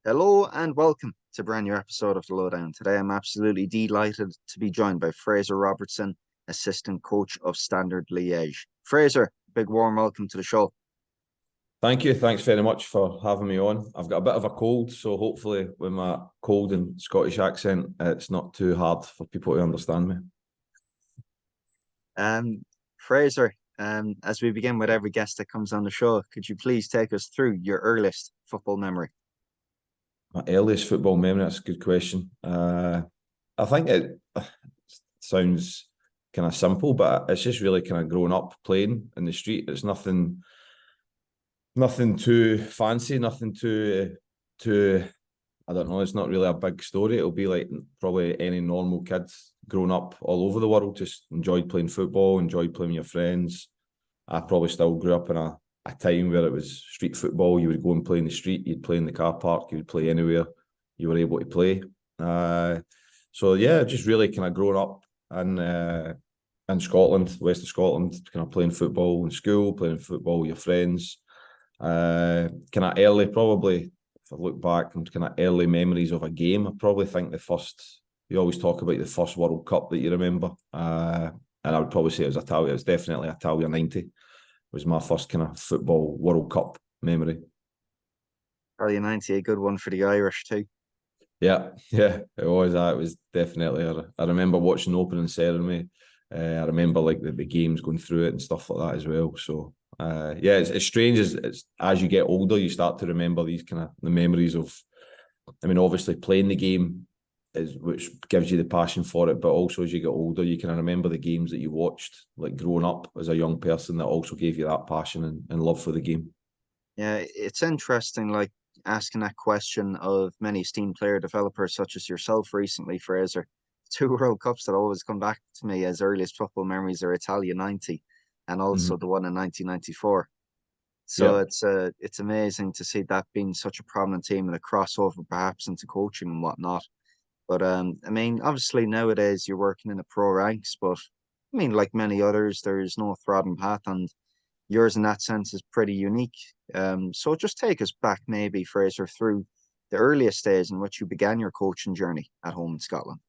Hello and welcome to a brand new episode of The Lowdown. Today I'm absolutely delighted to be joined by Frazer Robertson, assistant coach of Standard Liege. Frazer, big warm welcome to the show. Thank you. Thanks very much for having me on. I've got a bit of a cold, so hopefully with my cold and Scottish accent, it's not too hard for people to understand me. Frazer, as we begin with every guest that comes on the show, could you please take us through your earliest football memory? My earliest football memory, that's a good question. I think it sounds kind of simple, but it's just really kind of growing up playing in the street. It's nothing too fancy, nothing too I don't know, it's not really a big story. It'll be like probably any normal kid growing up all over the world, just enjoyed playing football, enjoyed playing with your friends. I probably still grew up in a time where it was street football. You would go and play in the street, you'd play in the car park, you would play anywhere you were able to play. So yeah, just really kind of growing up in Scotland, west of Scotland, kind of playing football in school, playing football with your friends. Kind of early, probably, if I look back and kind of early memories of a game, I probably think you always talk about the first World Cup that you remember. And I would probably say it was Italia. It was definitely Italia 90 was my first kind of football World Cup memory. Early 90, a good one for the Irish too. Yeah, it was. It was definitely. I remember watching the opening ceremony. I remember like the games going through it and stuff like that as well. So yeah, it's strange as you get older, you start to remember these kind of the memories of. I mean, obviously playing the game which gives you the passion for it, but also as you get older, you can remember the games that you watched, like growing up as a young person, that also gave you that passion and love for the game. Yeah, it's interesting, like asking that question of many esteemed player developers such as yourself recently, Fraser. Two World Cups that always come back to me as earliest football memories are Italia 90 and also the one in 1994. So Yeah. it's amazing to see that being such a prominent team and a crossover perhaps into coaching and whatnot. But I mean, obviously nowadays you're working in the pro ranks, but I mean, like many others, there's no trodden path, and yours in that sense is pretty unique. So just take us back, maybe, Fraser, through the earliest days in which you began your coaching journey at home in Scotland.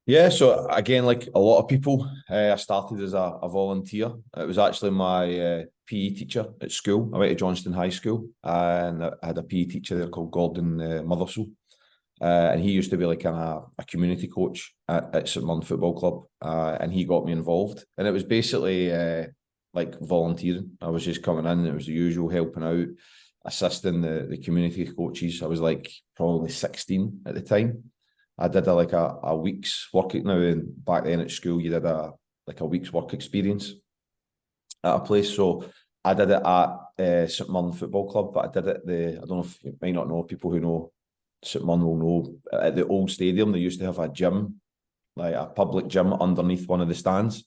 Yeah, so again, like a lot of people, I started as a volunteer. It was actually my PE teacher at school. I went to Johnston High School, and I had a PE teacher there called Gordon Mothersall. And he used to be like a community coach at St Mirren Football Club, and he got me involved. And it was basically like volunteering. I was just coming in, it was the usual helping out, assisting the community coaches. I was like probably 16 at the time. I did a week's work now, and back then at school you did a week's work experience at a place. So I did it at St Mirren Football Club, but I did it I don't know if you might not know, people who know St Mirren will know, at the old stadium they used to have a gym, like a public gym underneath one of the stands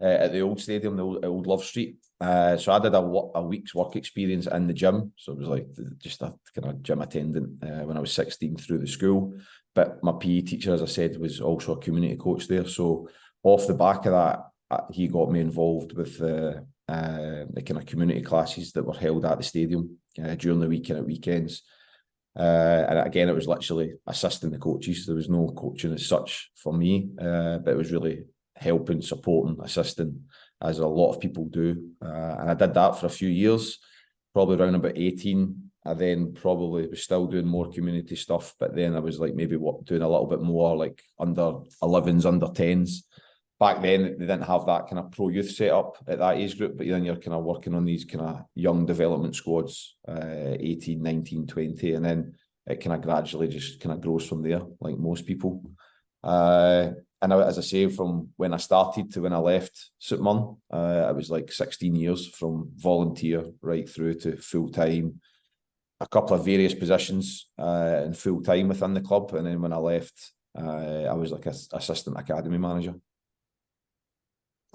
at the old stadium, the old Love Street. So I did a week's work experience in the gym. So it was like just a kind of gym attendant when I was 16 through the school. But my PE teacher, as I said, was also a community coach there. So off the back of that, he got me involved with the kind of community classes that were held at the stadium during the week and at weekends. And again, it was literally assisting the coaches. There was no coaching as such for me, but it was really helping, supporting, assisting, as a lot of people do. And I did that for a few years, probably around about 18. I then probably was still doing more community stuff, but then I was like maybe doing a little bit more like under 11s, under 10s. Back then, they didn't have that kind of pro youth set up at that age group, but then you're kind of working on these kind of young development squads, 18, 19, 20, and then it kind of gradually just kind of grows from there, like most people. And as I say, from when I started to when I left St Mirren, it was like 16 years from volunteer right through to full-time, a couple of various positions and full-time within the club. And then when I left, I was like an assistant academy manager.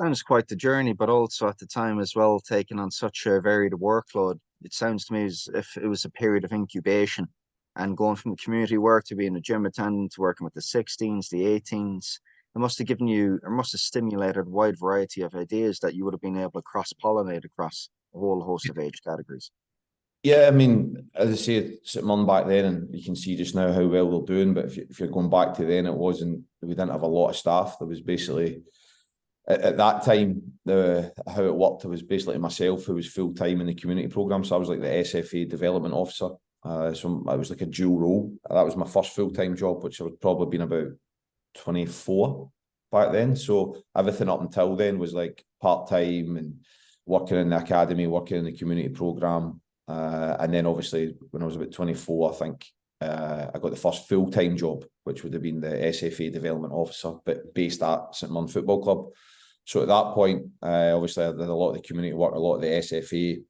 Sounds quite the journey, but also at the time as well, taking on such a varied workload. It sounds to me as if it was a period of incubation and going from community work to being a gym attendant to working with the 16s, the 18s. It must have given you, or must have stimulated a wide variety of ideas that you would have been able to cross pollinate across a whole host of age categories. Yeah, I mean, as I say, St Mirren back then, and you can see just now how well they're doing. But if you're going back to then, it wasn't. We didn't have a lot of staff. There was basically at that time the how it worked. It was basically myself who was full time in the community program. So I was like the SFA development officer. So I was like a dual role. That was my first full time job, which I would probably been about 24 back then. So everything up until then was like part time and working in the academy, working in the community program. And then obviously when I was about 24, I think I got the first full-time job, which would have been the SFA development officer, but based at St Mirren Football Club. So at that point, obviously I did a lot of the community work, a lot of the SFA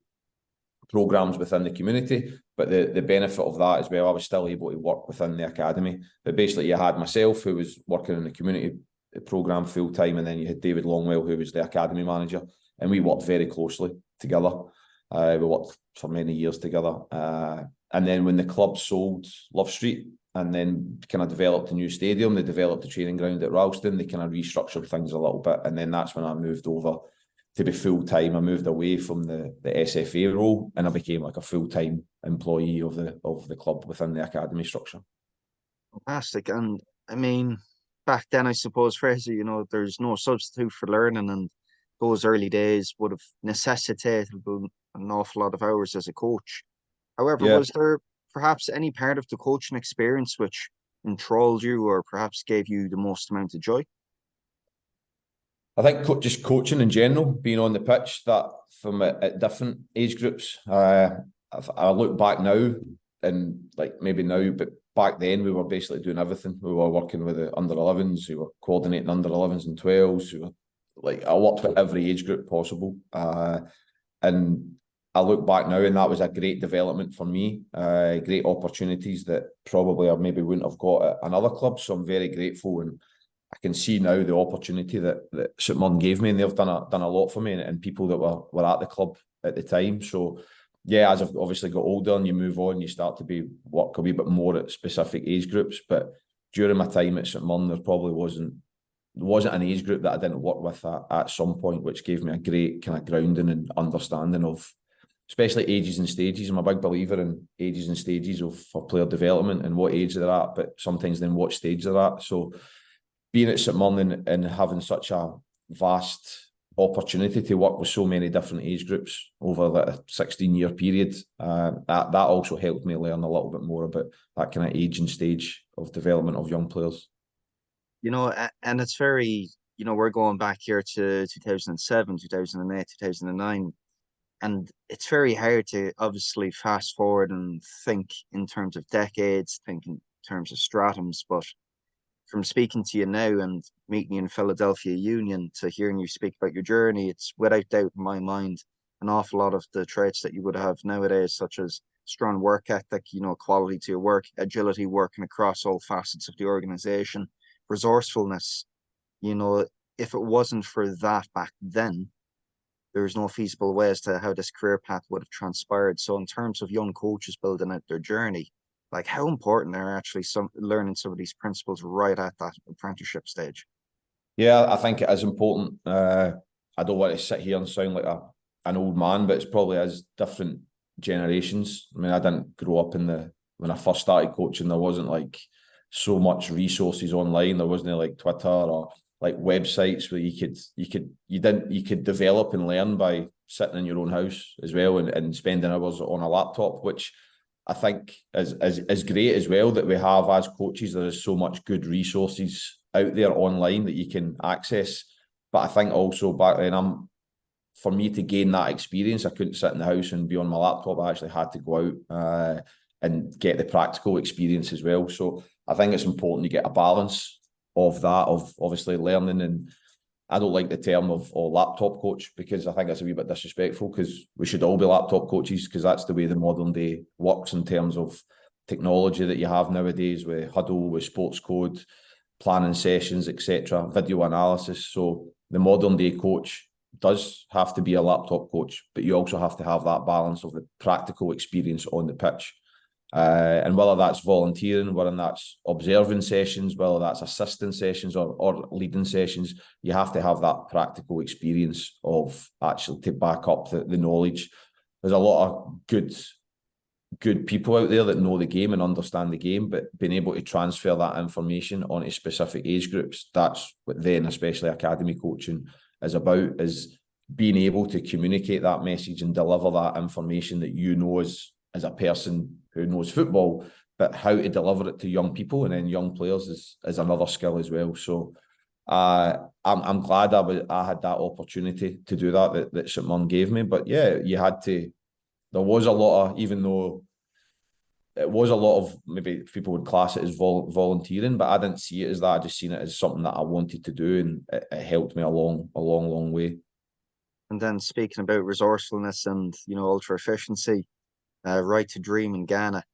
programs within the community. But the benefit of that as well, I was still able to work within the academy. But basically you had myself who was working in the community program full-time, and then you had David Longwell who was the academy manager, and we worked very closely together. We worked for many years together. And then when the club sold Love Street and then kind of developed a new stadium, they developed a training ground at Ralston, they kind of restructured things a little bit. And then that's when I moved over to be full-time. I moved away from the SFA role and I became like a full-time employee of the club within the academy structure. Fantastic. And I mean, back then, I suppose, Fraser, there's no substitute for learning, and those early days would have necessitated an awful lot of hours as a coach. However, Yeah, was there perhaps any part of the coaching experience which enthralled you or perhaps gave you the most amount of joy? I think just coaching in general, being on the pitch, that from at different age groups. I look back now and like maybe now, but back then we were basically doing everything. We were working with the under 11s, we were coordinating under 11s and 12s. We were like, I worked with every age group possible. And I look back now and that was a great development for me, great opportunities that probably I maybe wouldn't have got at another club. So I'm very grateful, and I can see now the opportunity that St Mirren gave me, and they've done a lot for me, and people that were at the club at the time. So yeah, as I've obviously got older and you move on, you start to work a wee bit more at specific age groups. But during my time at St Mirren, there probably wasn't an age group that I didn't work with at some point, which gave me a great kind of grounding and understanding of especially ages and stages. I'm a big believer in ages and stages for player development and what age they're at, but sometimes then what stage they're at. So being at St Mirren and having such a vast opportunity to work with so many different age groups over that 16-year period, that also helped me learn a little bit more about that kind of age and stage of development of young players. And it's very, we're going back here to 2007, 2008, 2009, and it's very hard to obviously fast forward and think in terms of decades, think in terms of stratums, but from speaking to you now and meeting you in Philadelphia Union to hearing you speak about your journey, it's without doubt in my mind an awful lot of the traits that you would have nowadays, such as strong work ethic, quality to your work, agility, working across all facets of the organization, resourcefulness. You know, if it wasn't for that back then, there's no feasible way as to how this career path would have transpired. So in terms of young coaches building out their journey, like how important are actually some learning some of these principles right at that apprenticeship stage? Yeah, I think it is important. I don't want to sit here and sound like an old man, but it's probably as different generations. I mean, I didn't grow up when I first started coaching, there wasn't like so much resources online. There wasn't like Twitter or like websites where you could develop and learn by sitting in your own house as well and spending hours on a laptop, which I think is great as well that we have as coaches. There is so much good resources out there online that you can access. But I think also back then, for me to gain that experience, I couldn't sit in the house and be on my laptop. I actually had to go out and get the practical experience as well. So I think it's important to get a balance of that, of obviously learning. And I don't like the term of laptop coach because I think it's a wee bit disrespectful, because we should all be laptop coaches, because that's the way the modern day works in terms of technology that you have nowadays with Huddle, with sports code, planning sessions, etc., video analysis. So the modern day coach does have to be a laptop coach, but you also have to have that balance of the practical experience on the pitch. And whether that's volunteering, whether that's observing sessions, whether that's assisting sessions or leading sessions, you have to have that practical experience of actually to back up the knowledge. There's a lot of good good people out there that know the game and understand the game, but being able to transfer that information onto specific age groups, that's what then, especially academy coaching, is about, is being able to communicate that message and deliver that information that you know as a person who knows football, but how to deliver it to young people and then young players is another skill as well. So I'm glad I had that opportunity to do that St Mirren gave me. But yeah, there was a lot of, even though it was a lot of, maybe people would class it as volunteering, but I didn't see it as that. I just seen it as something that I wanted to do, and it helped me a long way. And then speaking about resourcefulness and, ultra efficiency, right to dream in Ghana.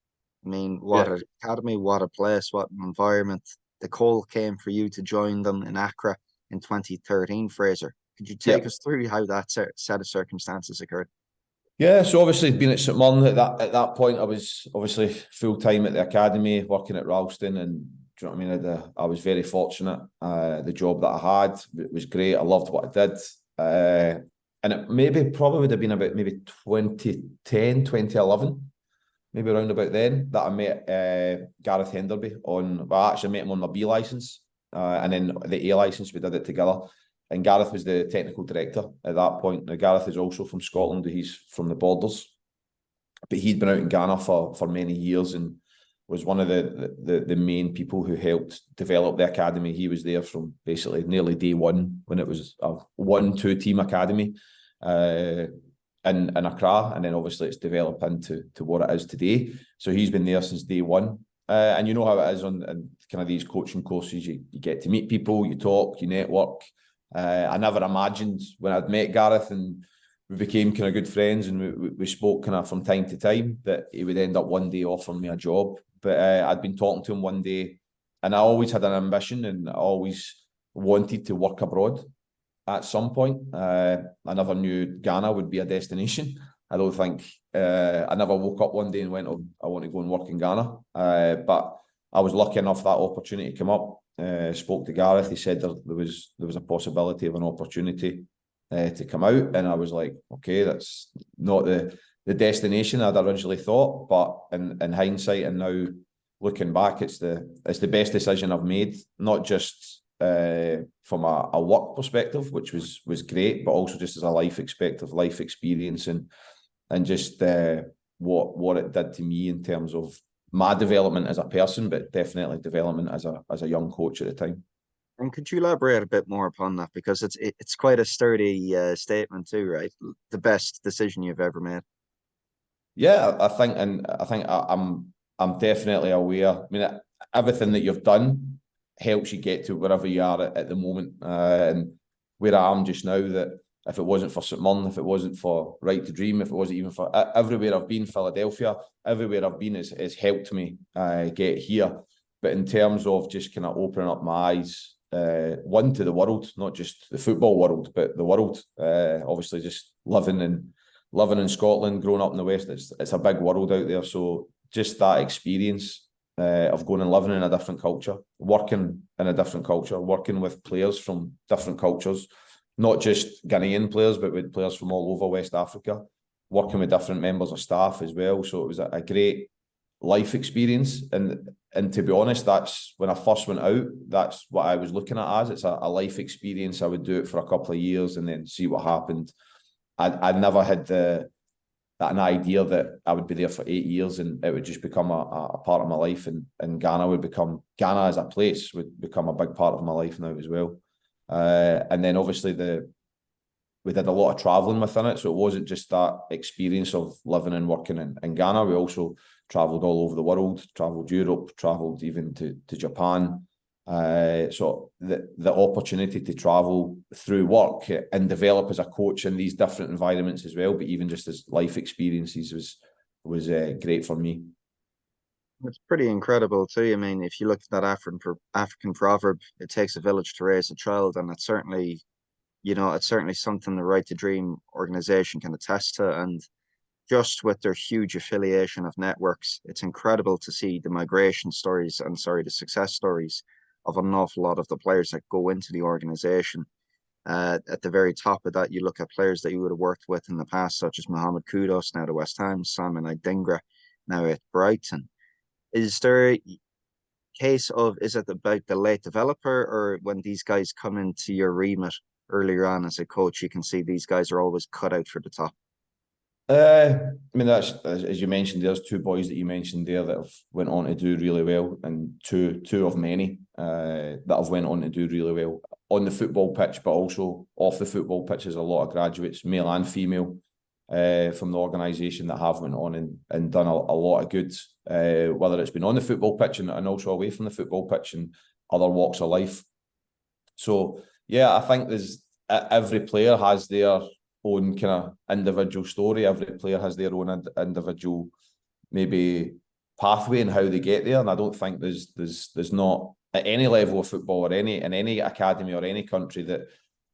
I mean, what Yeah. an academy, what a place, what an environment. The call came for you to join them in Accra in 2013, Fraser. Could you Yeah. take us through how that set of circumstances occurred? Yeah, so obviously being at St Mirren at that point, I was obviously full time at the academy, working at Ralston, and do you know what I mean? I was very fortunate. The job that I had was great. I loved what I did, and it probably would have been about maybe 2010, 2011, maybe around about then, that I met Gareth Henderby on. Well, I actually met him on my B license, and then the A license. We did it together. And Gareth was the technical director at that point. Now, Gareth is also from Scotland. He's from the borders, but he'd been out in Ghana for many years and was one of the main people who helped develop the academy. He was there from basically nearly day one when it was a 1-2 team academy in Accra, and then obviously it's developed into what it is today. So he's been there since day one. And you know how it is on kind of these coaching courses. You get to meet people, you talk, you network. I never imagined when I'd met Gareth and we became kind of good friends and we spoke kind of from time to time that he would end up one day offering me a job. But I'd been talking to him one day, and I always had an ambition and I always wanted to work abroad at some point. I never knew Ghana would be a destination. I don't think I never woke up one day and went, "Oh, I want to go and work in Ghana." But I was lucky enough that opportunity came up. Spoke to Gareth. He said there was a possibility of an opportunity to come out, and I was like, okay, that's not the destination I'd originally thought, but in hindsight and now looking back, it's the best decision I've made, not just from a work perspective, which was great, but also just as a life experience, and just what it did to me in terms of my development as a person, but definitely development as a young coach at the time. And could you elaborate a bit more upon that? Because it's quite a sturdy statement too, right? The best decision you've ever made. Yeah, I think, and I think I'm definitely aware. I mean, everything that you've done helps you get to wherever you are at the moment, and where I am just now. That if it wasn't for St Mirren, if it wasn't for Right to Dream, if it wasn't even for everywhere I've been, Philadelphia, everywhere I've been has helped me get here. But in terms of just kind of opening up my eyes, one, to the world, not just the football world, but the world. Obviously, just living in Scotland, growing up in the West, it's a big world out there. So just that experience of going and living in a different culture, working in a different culture, working with players from different cultures, not just Ghanaian players, but with players from all over West Africa, working with different members of staff as well. So it was a great life experience. And to be honest, that's when I first went out, that's what I was looking at as. It's a life experience. I would do it for a couple of years and then see what happened. I never had an idea that I would be there for 8 years and it would just become a part of my life, and Ghana as a place would become a big part of my life now as well. And then obviously we did a lot of traveling within it, so it wasn't just that experience of living and working in Ghana. We also travelled all over the world, travelled Europe, travelled even to Japan. So the opportunity to travel through work and develop as a coach in these different environments as well, but even just as life experiences was great for me. It's pretty incredible too. I mean, if you look at that African proverb, it takes a village to raise a child, and it's certainly something the Right to Dream organization can attest to. And just with their huge affiliation of networks, it's incredible to see the migration stories and the success stories of an awful lot of the players that go into the organization. At the very top of that, you look at players that you would have worked with in the past, such as Mohamed Kudus, now to West Ham, Simon Adingra. now at Brighton. Is there a case of, is it about the late developer, or when these guys come into your remit earlier on as a coach, you can see these guys are always cut out for the top? I mean, that's as you mentioned. There's two boys that you mentioned there that have went on to do really well, and two of many that have went on to do really well on the football pitch, but also off the football pitch. There's a lot of graduates, male and female, from the organisation that have went on and done a lot of good, whether it's been on the football pitch and also away from the football pitch and other walks of life. So yeah, I think there's every player has their own kind of individual story. Every player has their own individual maybe pathway and how they get there. And I don't think there's not at any level of football or in any academy or any country that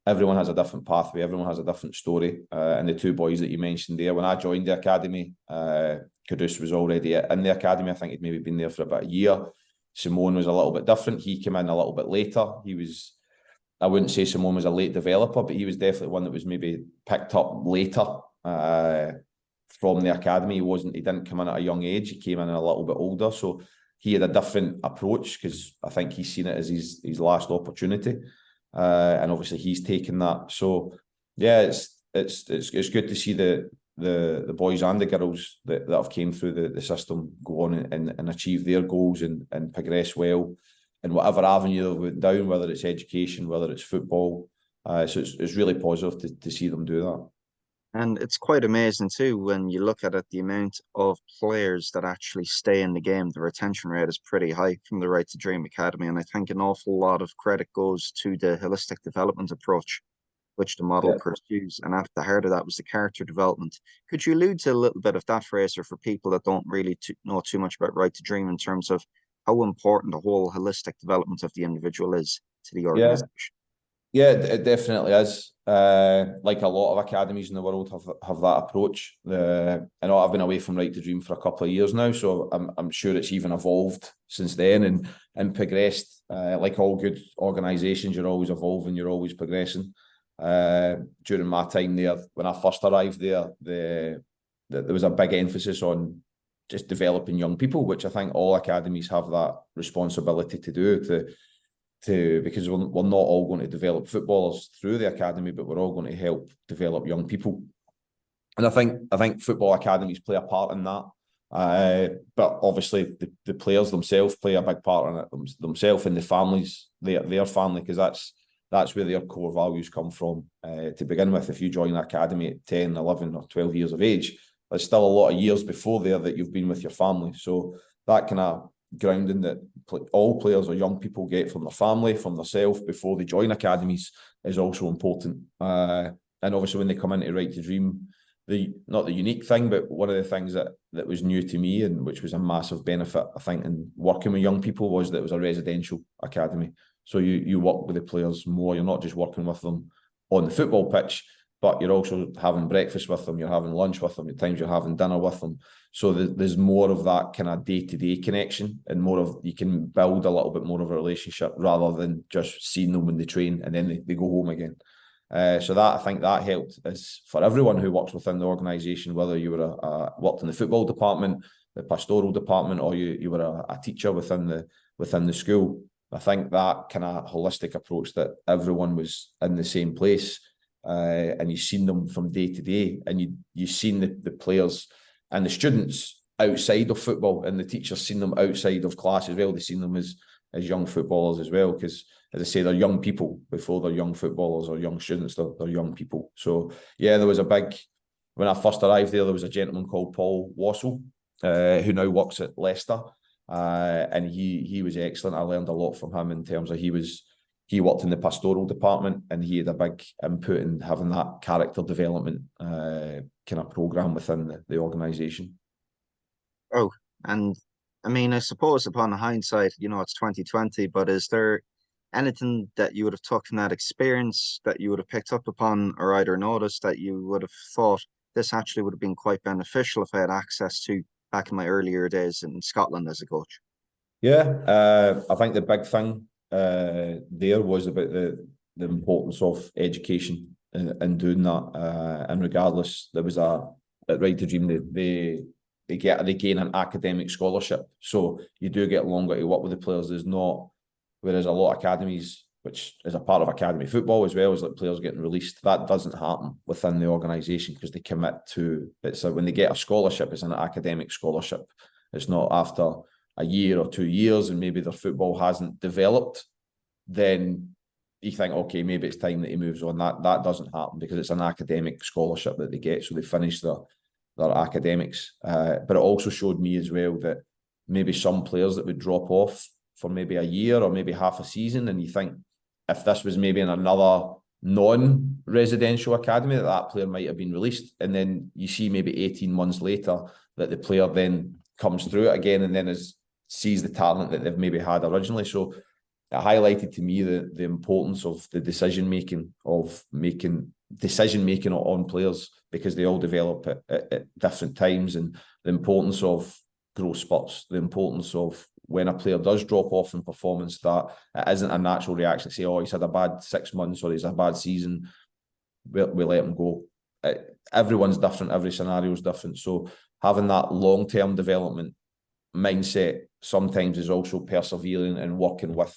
everyone has a different pathway. Everyone has a different story. And the two boys that you mentioned there, when I joined the academy, Kudus was already in the academy. I think he'd maybe been there for about a year. Simone was a little bit different. He came in a little bit later. I wouldn't say Simone was a late developer, but he was definitely one that was maybe picked up later from the academy. He didn't come in at a young age. He came in a little bit older. So he had a different approach because I think he's seen it as his last opportunity. And obviously he's taken that. So yeah, it's good to see the boys and the girls that have came through the system go on and achieve their goals and progress well in whatever avenue they went down, whether it's education, whether it's football. So it's really positive to see them do that. And it's quite amazing too when you look at it, the amount of players that actually stay in the game. The retention rate is pretty high from the Right to Dream Academy, and I think an awful lot of credit goes to the holistic development approach which the model Yeah. pursues. And at the heart of that was the character development. Could you allude to a little bit of that, Fraser, for people that don't really know too much about Right to Dream in terms of how important the whole holistic development of the individual is to the Yeah. organization? Yeah, it definitely is. Like a lot of academies in the world have that approach. I know I've been away from Right to Dream for a couple of years now, so I'm sure it's even evolved since then and progressed. Like all good organisations, you're always evolving, you're always progressing. During my time there, when I first arrived there was a big emphasis on just developing young people, which I think all academies have that responsibility to do, because we're not all going to develop footballers through the academy, but we're all going to help develop young people. And I think football academies play a part in that. But obviously the players themselves play a big part in it themselves, and the families, their family, because that's where their core values come from. To begin with, if you join an academy at 10, 11 or 12 years of age, there's still a lot of years before there that you've been with your family. So that kind of grounding that all players or young people get from their family, from themselves before they join academies is also important. And obviously when they come into Right to Dream, not the unique thing, but one of the things that was new to me and which was a massive benefit, I think, in working with young people was that it was a residential academy. So you work with the players more. You're not just working with them on the football pitch, but you're also having breakfast with them, you're having lunch with them, at times you're having dinner with them. So there's more of that kind of day-to-day connection, and more of, you can build a little bit more of a relationship rather than just seeing them when they train and then they go home again. So that, I think that helped is for everyone who works within the organisation, whether you were worked in the football department, the pastoral department, or you were a teacher within the school. I think that kind of holistic approach, that everyone was in the same place, and you've seen them from day to day, and you've seen the players and the students outside of football, and the teachers seen them outside of class as well. They've seen them as young footballers as well, because, as I say, they're young people before they're young footballers or young students. They're young people. So yeah, there was when I first arrived there was a gentleman called Paul Wassell, who now works at Leicester, and he was excellent. I learned a lot from him in terms of he worked in the pastoral department, and he had a big input in having that character development kind of program within the organisation. Oh, and I mean, I suppose upon hindsight, it's 2020, but is there anything that you would have took from that experience that you would have picked up upon, or either noticed that you would have thought this actually would have been quite beneficial if I had access to back in my earlier days in Scotland as a coach? Yeah, I think the big thing there was about the importance of education and doing that. And regardless, there was at Right to Dream, they they gain an academic scholarship. So you do get longer to work with the players. There's not, whereas a lot of academies, which is a part of academy football as well, is like players getting released. That doesn't happen within the organisation because they commit to, it's like when they get a scholarship, it's an academic scholarship. It's not after a year or 2 years and maybe their football hasn't developed, then you think, okay, maybe it's time that he moves on. That doesn't happen because it's an academic scholarship that they get. So they finish their academics. But it also showed me as well that maybe some players that would drop off for maybe a year or maybe half a season, and you think if this was maybe in another non-residential academy, that player might have been released. And then you see maybe 18 months later that the player then comes through it again and then sees the talent that they've maybe had originally. So it highlighted to me the importance of the decision-making, of making decision-making on players, because they all develop at different times, and the importance of growth spurts, the importance of when a player does drop off in performance, that it isn't a natural reaction to say, oh, he's had a bad 6 months or he's a bad season, we let him go. Everyone's different, every scenario is different. So having that long-term development mindset sometimes is also persevering and working with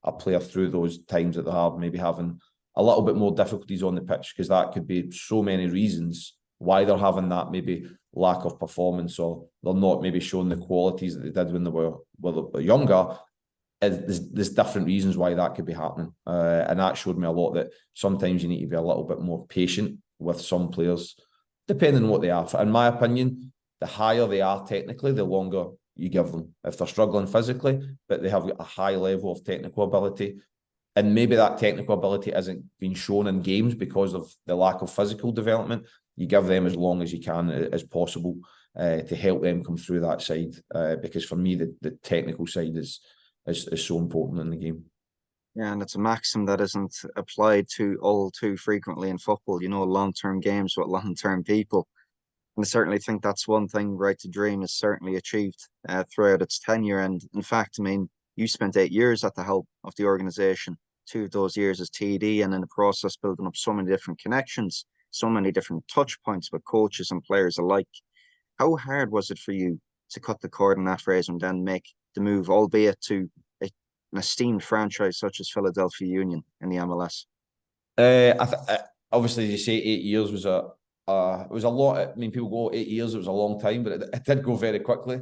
a player through those times that they have maybe having a little bit more difficulties on the pitch, because that could be so many reasons why they're having that maybe lack of performance, or they're not maybe showing the qualities that they did when they were younger. There's different reasons why that could be happening, and that showed me a lot that sometimes you need to be a little bit more patient with some players, depending on what they are. In my opinion, the higher they are technically, the longer you give them. If they're struggling physically, but they have a high level of technical ability, and maybe that technical ability isn't being shown in games because of the lack of physical development, you give them as long as you can as possible to help them come through that side. Because for me, the technical side is so important in the game. Yeah, and it's a maxim that isn't applied to all too frequently in football. You know, long-term games with long-term people. And I certainly think that's one thing Right to Dream has certainly achieved throughout its tenure. And in fact, I mean, you spent 8 years at the help of the organization, 2 of those years as TD, and in the process building up so many different connections, so many different touch points with coaches and players alike. How hard was it for you to cut the cord on that, Fraser, and then make the move, albeit to an esteemed franchise such as Philadelphia Union in the MLS? Obviously, as you say, 8 years was it was a lot. I mean, people go 8 years; it was a long time, but it did go very quickly.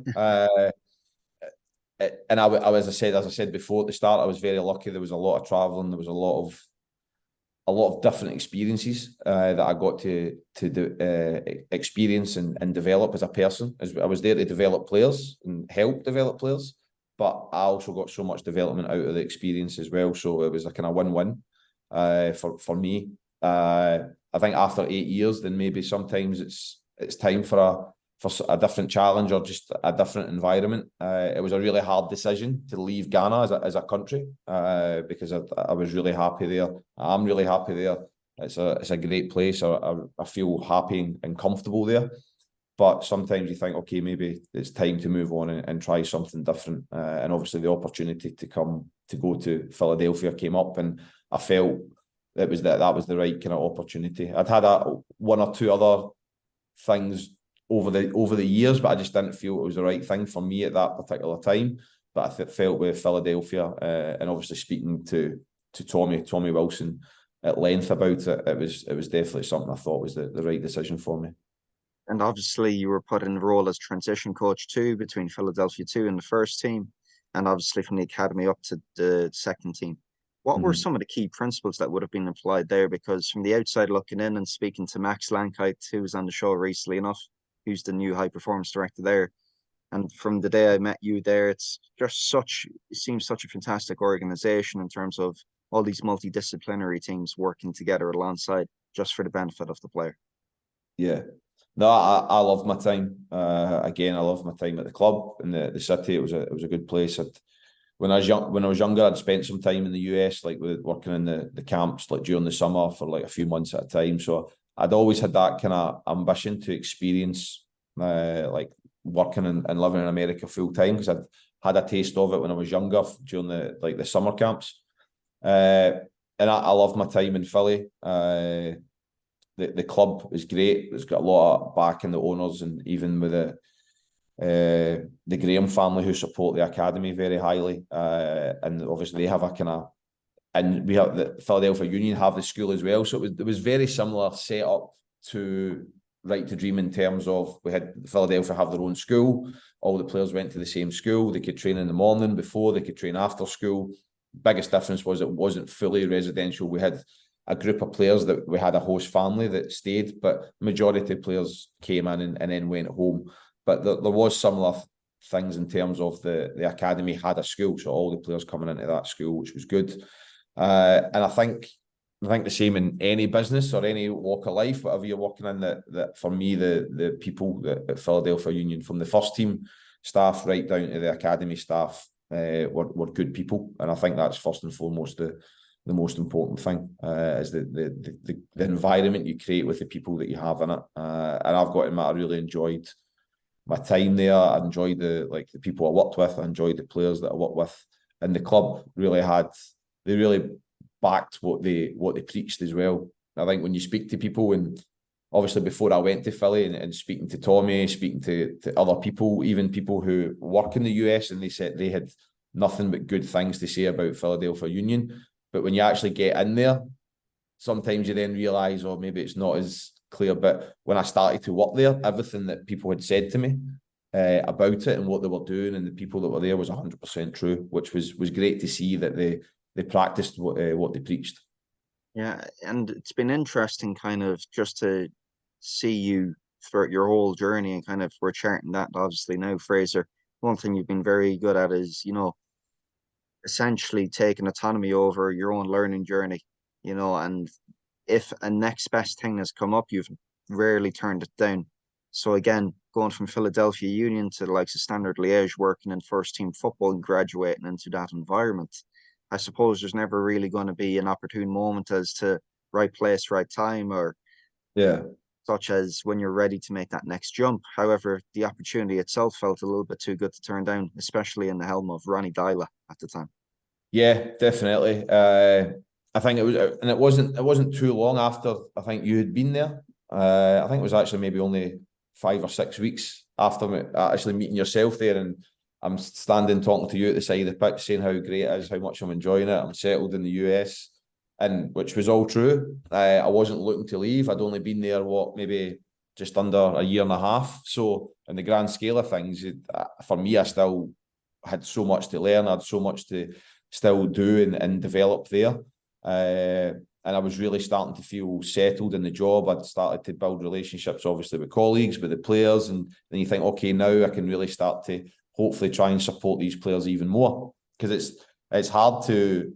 And as I said before at the start, I was very lucky. There was a lot of traveling. There was a lot of different experiences that I got to experience and develop as a person. As I was there to develop players and help develop players, but I also got so much development out of the experience as well. So it was a kind of win-win for me. I think after 8 years, then maybe sometimes it's time for a different challenge or just a different environment. It was a really hard decision to leave Ghana as a country because I was really happy there. I'm really happy there. It's a great place. I feel happy and comfortable there. But sometimes you think, okay, maybe it's time to move on and try something different. And obviously the opportunity to go to Philadelphia came up, and I felt that was the right kind of opportunity. I'd had one or two other things over the years, but I just didn't feel it was the right thing for me at that particular time. But I felt with Philadelphia, and obviously speaking to Tommy Wilson at length about it, it was definitely something I thought was the right decision for me. And obviously, you were put in a role as transition coach too, between Philadelphia 2 and the first team, and obviously from the academy up to the second team. What were some of the key principles that would have been applied there? Because from the outside looking in and speaking to Max Lankite, who was on the show recently enough, who's the new high performance director there, and from the day I met you there, it seems such a fantastic organization in terms of all these multidisciplinary teams working together alongside just for the benefit of the player. Yeah. No, I love my time. Again, I love my time at the club in the city. It was a good place. When I was younger, I'd spent some time in the US, like working in the camps, like during the summer for like a few months at a time. So I'd always had that kind of ambition to experience like working and living in America full time, because I'd had a taste of it when I was younger during the summer camps. And I love my time in Philly. The club is great. It's got a lot of back in the owners, and even with the Graham family, who support the academy very highly, and obviously they have a kind of, and we have the Philadelphia Union have the school as well. So it was very similar setup to Right to Dream, in terms of we had Philadelphia have their own school. All the players went to the same school. They could train in the morning before, they could train after school. Biggest difference was it wasn't fully residential. We had a group of players that we had a host family that stayed, but majority of players came in and then went home. But there was similar things in terms of the academy had a school, so all the players coming into that school, which was good. And I think the same in any business or any walk of life, whatever you're working in, that for me, the people at Philadelphia Union, from the first team staff right down to the academy staff, were good people. And I think that's first and foremost the most important thing, is the environment you create with the people that you have in it. And I've got in, I really enjoyed my time there. I enjoyed the people I worked with. I enjoyed the players that I worked with, and the club really backed what they preached as well. I think when you speak to people, and obviously before I went to Philly, and speaking to Tommy, speaking to other people, even people who work in the US, and they said they had nothing but good things to say about Philadelphia Union. But when you actually get in there, sometimes you then realise, oh, maybe it's not as clear. But when I started to work there, everything that people had said to me about it and what they were doing and the people that were there was 100% true, which was great to see that they practiced what they preached. Yeah, and it's been interesting kind of just to see you throughout your whole journey, and kind of we're charting that obviously now, Fraser. One thing you've been very good at is, essentially taking autonomy over your own learning journey, and if a next best thing has come up, you've rarely turned it down. So again, going from Philadelphia Union to the likes of Standard Liège, working in first team football and graduating into that environment, I suppose there's never really going to be an opportune moment as to right place, right time, or Yeah. such as when you're ready to make that next jump. However, the opportunity itself felt a little bit too good to turn down, especially in the helm of Ronnie Dyla at the time. Yeah, definitely. I think it was, and it wasn't too long after I think you had been there. I think it was actually maybe only 5 or 6 weeks after actually meeting yourself there, and I'm standing talking to you at the side of the pitch, saying how great it is, how much I'm enjoying it. I'm settled in the US, and which was all true. I wasn't looking to leave. I'd only been there maybe just under a year and a half. So in the grand scale of things, for me, I still had so much to learn. I had so much to still do and develop there. And I was really starting to feel settled in the job. I'd started to build relationships, obviously, with colleagues, with the players. And then you think, okay, now I can really start to hopefully try and support these players even more. Because it's hard to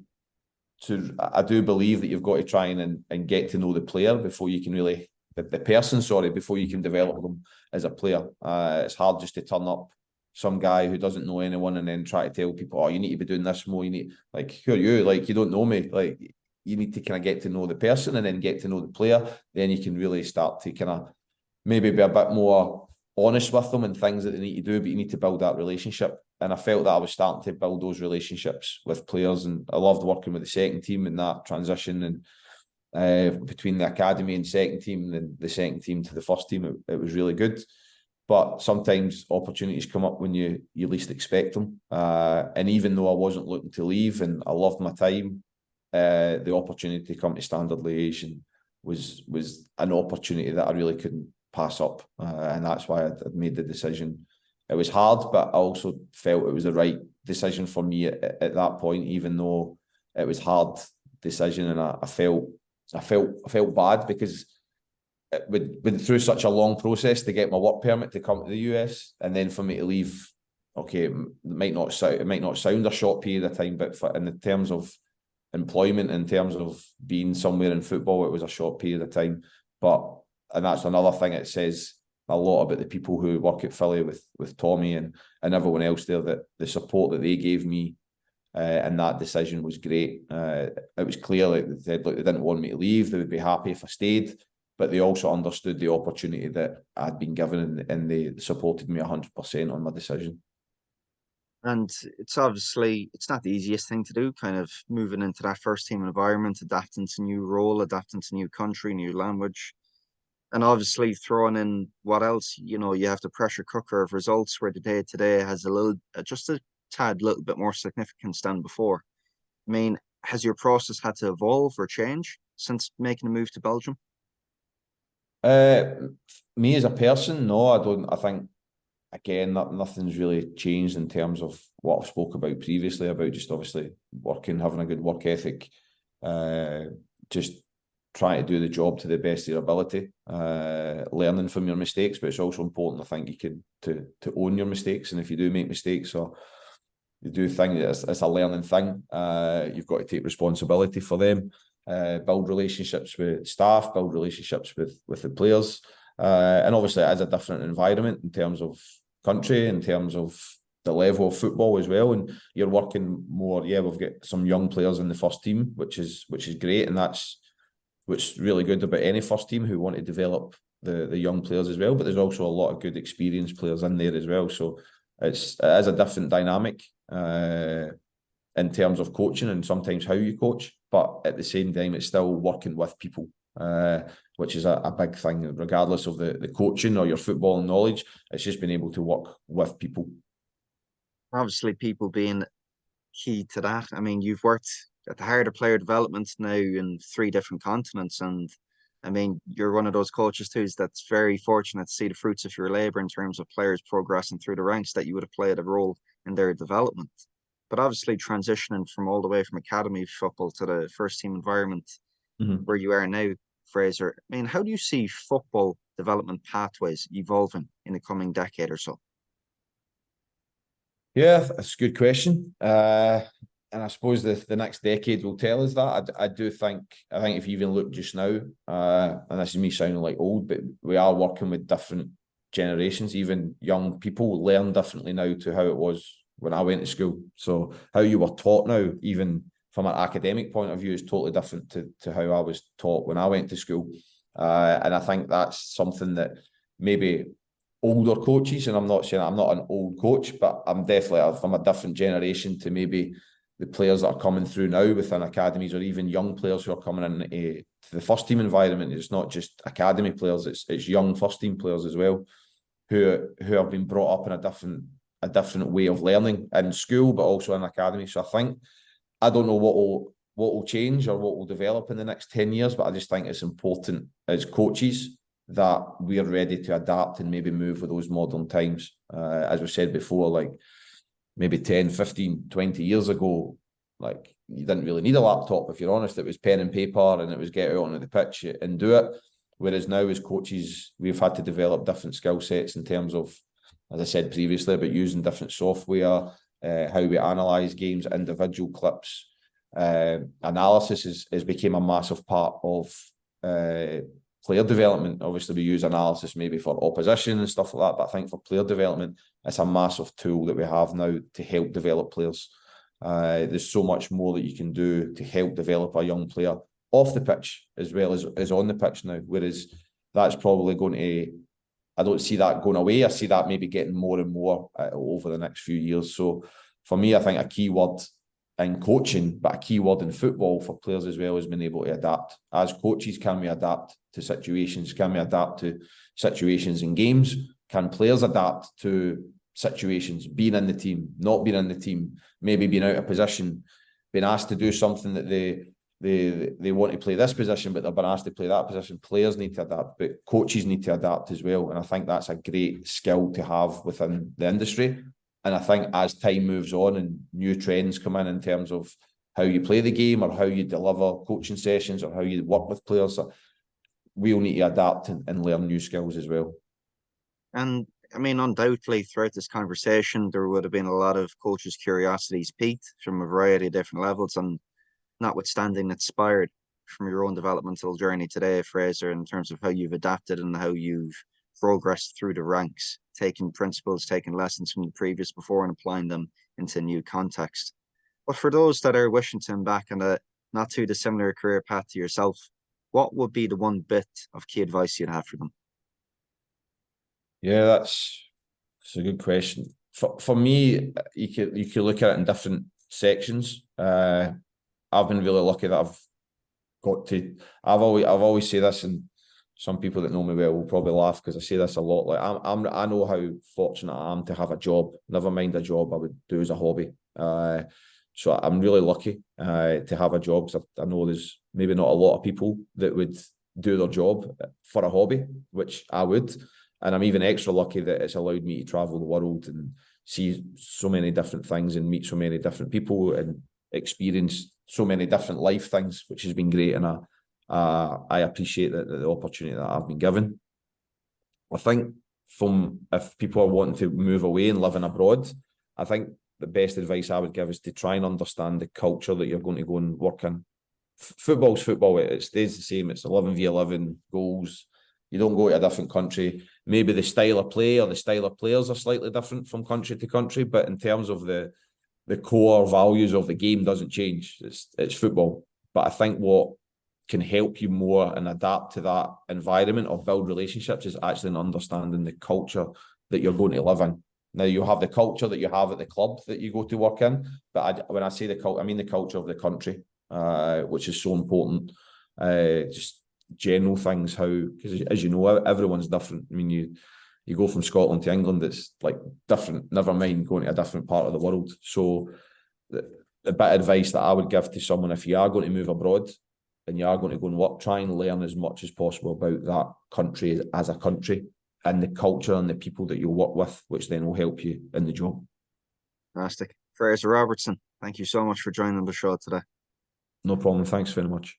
I do believe that you've got to try and get to know the player before you can really, the person, sorry, before you can develop them as a player. It's hard just to turn up some guy who doesn't know anyone and then try to tell people, oh, you need to be doing this more. You need, like, who are you? Like, you don't know me. Like, you need to kind of get to know the person and then get to know the player. Then you can really start to kind of maybe be a bit more honest with them and things that they need to do, but you need to build that relationship. And I felt that I was starting to build those relationships with players, and I loved working with the second team in that transition, and between the academy and second team, and the second team to the first team, it was really good. But sometimes opportunities come up when you least expect them. And even though I wasn't looking to leave and I loved my time, the opportunity to come to Standard Liège was an opportunity that I really couldn't pass up. And that's why I'd made the decision. It was hard, but I also felt it was the right decision for me at that point, even though it was hard decision. And I felt bad because it went through such a long process to get my work permit to come to the US, and then for me to leave. Okay, it might not sound a short period of time, but in the terms of employment, in terms of being somewhere in football, it was a short period of time. And that's another thing. It says a lot about the people who work at Philly with Tommy and everyone else there, that the support that they gave me and that decision was great. It was clear, like they said, look, they didn't want me to leave. They would be happy if I stayed, but they also understood the opportunity that I'd been given, and they supported me 100% on my decision. And it's obviously, it's not the easiest thing to do, kind of moving into that first team environment, adapting to new role, adapting to new country, new language. And obviously throwing in what else, you have the pressure cooker of results where the day to day has just a tad little bit more significance than before. I mean, has your process had to evolve or change since making a move to Belgium? Uh, Me as a person, no, I don't. I think again that nothing's really changed in terms of what I've spoke about previously about just obviously working, having a good work ethic, uh, just trying to do the job to the best of your ability, learning from your mistakes. But it's also important, I think, you can to own your mistakes, and if you do make mistakes or you do think that it's a learning thing, you've got to take responsibility for them. Build relationships with staff, build relationships with the players, and obviously it is a different environment in terms of country, in terms of the level of football as well. And you're working more. Yeah, we've got some young players in the first team, which is great, and that's what's really good about any first team who want to develop the young players as well. But there's also a lot of good experienced players in there as well. So it is a different dynamic in terms of coaching and sometimes how you coach. But at the same time, it's still working with people, which is a big thing, regardless of the coaching or your football knowledge. It's just being able to work with people. Obviously, people being key to that. I mean, you've worked at the heart of player development now in three different continents, and I mean, you're one of those coaches too that's very fortunate to see the fruits of your labor in terms of players progressing through the ranks that you would have played a role in their development. But obviously, transitioning from all the way from academy football to the first team environment Mm-hmm. where you are now, Frazer. I mean, how do you see football development pathways evolving in the coming decade or so? Yeah, that's a good question. And I suppose the next decade will tell us that. I do think, if you even look just now, and this is me sounding like old, but we are working with different generations. Even young people learn differently now to how it was when I went to school. So how you were taught now, even from an academic point of view, is totally different to how I was taught when I went to school. And I think that's something that maybe older coaches, and I'm not saying I'm not an old coach, but I'm definitely from a different generation to maybe the players that are coming through now within academies, or even young players who are coming in to the first team environment. It's not just academy players; it's young first team players as well, who have been brought up in a different way of learning in school, but also in academy. So I think I don't know what will change or what will develop in the next 10 years, but I just think it's important as coaches that we're ready to adapt and maybe move with those modern times. As we said before, like maybe 10, 15, 20 years ago, like you didn't really need a laptop, if you're honest. It was pen and paper and it was get out onto the pitch and do it. Whereas now as coaches, we've had to develop different skill sets in terms of, as I said previously, about using different software, how we analyse games, individual clips. Analysis has become a massive part of player development. Obviously, we use analysis maybe for opposition and stuff like that, but I think for player development, it's a massive tool that we have now to help develop players. There's so much more that you can do to help develop a young player off the pitch as well as on the pitch now, whereas that's probably going to, I don't see that going away. I see that maybe getting more and more over the next few years. So for me, I think a key word in coaching, but a key word in football for players as well is being able to adapt. As coaches, can we adapt to situations? Can we adapt to situations in games? Can players adapt to situations, being in the team, not being in the team, maybe being out of position, being asked to do something that they want to play this position, but they're being asked to play that position. Players need to adapt, but coaches need to adapt as well. And I think that's a great skill to have within the industry. And I think as time moves on and new trends come in terms of how you play the game or how you deliver coaching sessions or how you work with players, we'll need to adapt and learn new skills as well. And I mean, undoubtedly, throughout this conversation, there would have been a lot of coaches' curiosities piqued from a variety of different levels, and notwithstanding inspired from your own developmental journey today, Frazer, in terms of how you've adapted and how you've progressed through the ranks, taking principles, taking lessons from the previous before and applying them into a new context. But for those that are wishing to embark on a not too dissimilar career path to yourself, what would be the one bit of key advice you'd have for them? Yeah, that's a good question. For me, you could look at it in different sections. I've been really lucky that I've got to. I've always say this, and some people that know me well will probably laugh because I say this a lot. Like I know how fortunate I am to have a job. Never mind a job I would do as a hobby. So I'm really lucky to have a job. So I know there's maybe not a lot of people that would do their job for a hobby, which I would. And I'm even extra lucky that it's allowed me to travel the world and see so many different things and meet so many different people and experience so many different life things, which has been great. And I appreciate the opportunity that I've been given. I think if people are wanting to move away and living abroad, I think the best advice I would give is to try and understand the culture that you're going to go and work in. Football's football. It stays the same. It's 11v11 goals. You don't go to a different country. Maybe the style of play or the style of players are slightly different from country to country, but in terms of the core values of the game doesn't change. It's football. But I think what can help you more and adapt to that environment or build relationships is actually understanding the culture that you're going to live in. Now, you have the culture that you have at the club that you go to work in, but when I say the culture, I mean the culture of the country, which is so important. Just general things, because as you know, everyone's different. I mean, you go from Scotland to England, it's like different, never mind going to a different part of the world. So the bit of advice that I would give to someone, if you are going to move abroad and you are going to go and work, try and learn as much as possible about that country as a country and the culture and the people that you'll work with, which then will help you in the job. Fantastic. Frazer Robertson, thank you so much for joining the show today. No problem. Thanks very much.